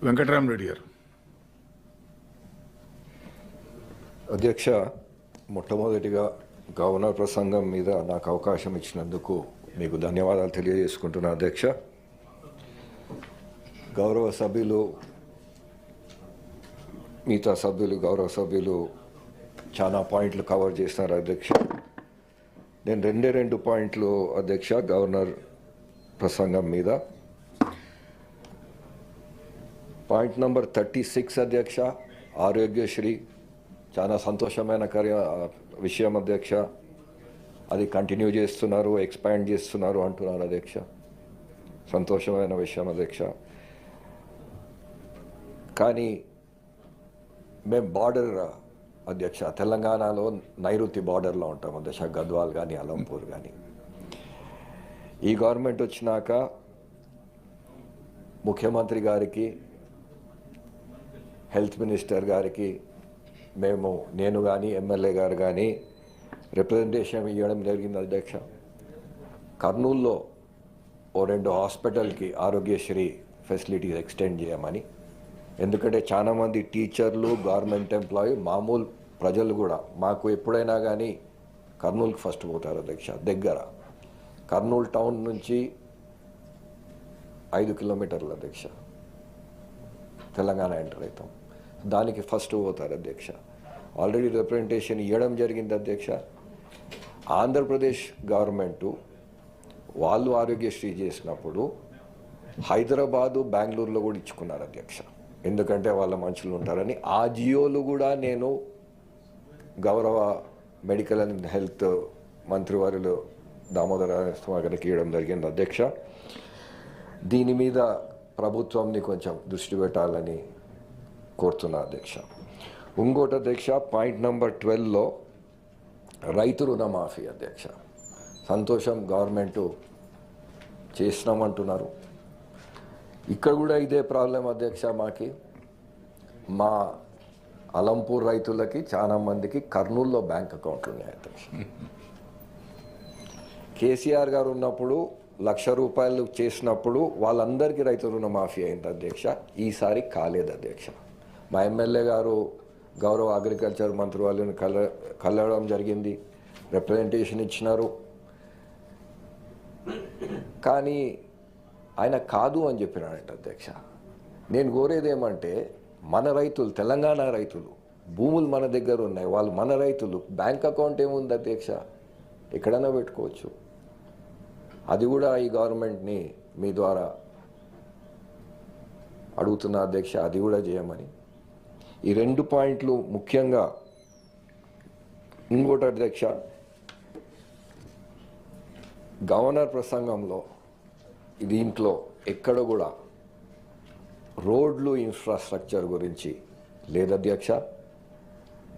వెంకటరామరెడ్డి గారు. అధ్యక్ష, మొట్టమొదటిగా గవర్నర్ ప్రసంగం మీద నాకు అవకాశం ఇచ్చినందుకు మీకు ధన్యవాదాలు తెలియజేసుకుంటున్నా అధ్యక్ష. గౌరవ సభ్యులు, మిగతా సభ్యులు, గౌరవ సభ్యులు చాలా పాయింట్లు కవర్ చేస్తున్నారు అధ్యక్ష. నేను రెండు పాయింట్లు అధ్యక్ష గవర్నర్ ప్రసంగం మీద. పాయింట్ నంబర్ 36 అధ్యక్ష, ఆరోగ్యశ్రీ చాలా సంతోషమైన విషయం అధ్యక్ష. అది కంటిన్యూ చేస్తున్నారు, ఎక్స్పాండ్ చేస్తున్నారు అంటున్నారు అధ్యక్ష. సంతోషమైన విషయం అధ్యక్ష. కానీ మేము బార్డర్ అధ్యక్ష, తెలంగాణలో నైరుతి బార్డర్లో ఉంటాం అధ్యక్ష, గద్వాల్ కానీ అలంపూర్ కానీ. ఈ గవర్నమెంట్ వచ్చినాక ముఖ్యమంత్రి గారికి, హెల్త్ మినిస్టర్ గారికి నేను కానీ ఎమ్మెల్యే గారు కానీ రిప్రజెంటేషన్ ఇవ్వడం జరిగింది అధ్యక్ష. కర్నూలులో 2 హాస్పిటల్కి ఆరోగ్యశ్రీ ఫెసిలిటీస్ ఎక్స్టెండ్ చేయమని. ఎందుకంటే చాలామంది టీచర్లు, గవర్నమెంట్ ఎంప్లాయీ, మామూలు ప్రజలు కూడా మాకు ఎప్పుడైనా కానీ కర్నూలుకి ఫస్ట్ పోతారు అధ్యక్ష. దగ్గర కర్నూలు టౌన్ నుంచి 5 కిలోమీటర్లు అధ్యక్ష తెలంగాణ ఎంటర్ అవుతాం, దానికి ఫస్ట్ పోతారు అధ్యక్ష. ఆల్రెడీ రిప్రజెంటేషన్ ఇవ్వడం జరిగింది అధ్యక్ష. ఆంధ్రప్రదేశ్ గవర్నమెంటు వాళ్ళు ఆరోగ్యశ్రీ చేసినప్పుడు హైదరాబాదు, బెంగళూరులో కూడా ఇచ్చుకున్నారు అధ్యక్ష. ఎందుకంటే వాళ్ళ మనుషులు ఉంటారని. ఆ జియోలు కూడా నేను గౌరవ మెడికల్ అండ్ హెల్త్ మంత్రివర్యులు దామోదర గారికి ఇవ్వడం జరిగింది అధ్యక్ష. దీని మీద ప్రభుత్వంని కొంచెం దృష్టి పెట్టాలని కోరుతున్నా అధ్యక్ష. ఇంకోటి అధ్యక్ష, పాయింట్ నంబర్ 12లో రైతు రుణమాఫీ అధ్యక్ష. సంతోషం, గవర్నమెంటు చేసినామంటున్నారు. ఇక్కడ కూడా ఇదే ప్రాబ్లం అధ్యక్ష. మా అలంపూర్ రైతులకి చాలా మందికి కర్నూలులో బ్యాంక్ అకౌంట్లు ఉన్నాయి అధ్యక్ష. కేసీఆర్ గారు ఉన్నప్పుడు 1,00,000 రూపాయలు చేసినప్పుడు వాళ్ళందరికీ రైతు రుణమాఫీ అయింది అధ్యక్ష. ఈసారి కాలేదు అధ్యక్ష. మా ఎమ్మెల్యే గారు గౌరవ అగ్రికల్చర్ మంత్రి వాళ్ళని కలవడం జరిగింది, రిప్రజెంటేషన్ ఇచ్చినారు. కానీ ఆయన కాదు అని చెప్పినాడంట అధ్యక్ష. నేను కోరేది ఏమంటే, మన రైతులు, తెలంగాణ రైతులు, భూములు మన దగ్గర ఉన్నాయి, వాళ్ళు మన రైతులు, బ్యాంక్ అకౌంట్ ఏముంది అధ్యక్ష, ఎక్కడైనా పెట్టుకోవచ్చు. అది కూడా ఈ గవర్నమెంట్ని మీ ద్వారా అడుగుతున్నా అధ్యక్ష, అది కూడా చేయమని. ఈ 2 పాయింట్లు ముఖ్యంగా. ఇంకోటి అధ్యక్ష, గవర్నర్ ప్రసంగంలో దీంట్లో ఎక్కడ కూడా రోడ్లు, ఇన్ఫ్రాస్ట్రక్చర్ గురించి లేదధ్యక్ష.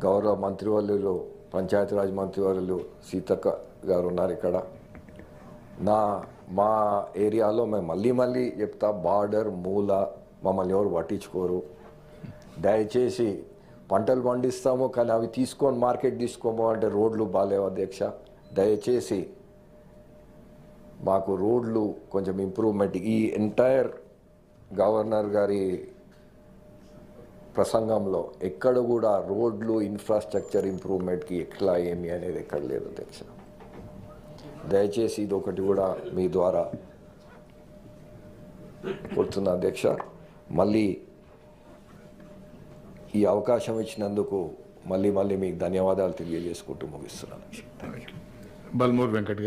గౌరవ మంత్రివర్యులు, పంచాయతీరాజ్ మంత్రివర్యులు సీతక్క గారు ఉన్నారు ఇక్కడ. మా ఏరియాలో మేము మళ్ళీ చెప్తా, బార్డర్ మూల మమ్మల్ని ఎవరు పట్టించుకోరు. దయచేసి పంటలు పండిస్తాము, కానీ అవి తీసుకొని మార్కెట్ తీసుకోమో అంటే రోడ్లు బాగాలేవు అధ్యక్ష. దయచేసి మాకు రోడ్లు కొంచెం ఇంప్రూవ్మెంట్. ఈ ఎంటైర్ గవర్నర్ గారి ప్రసంగంలో ఎక్కడ కూడా రోడ్లు, ఇన్ఫ్రాస్ట్రక్చర్ ఇంప్రూవ్మెంట్కి ఎట్లా ఏమి అనేది ఎక్కడ లేదు అధ్యక్ష. దయచేసి ఇది ఒకటి కూడా మీ ద్వారా కోరుతున్నా అధ్యక్ష. మళ్ళీ ఈ అవకాశం ఇచ్చినందుకు మళ్ళీ మీకు ధన్యవాదాలు తెలియజేసుకుంటూ ముగిస్తున్నాను. బల్మూర్ వెంకట్.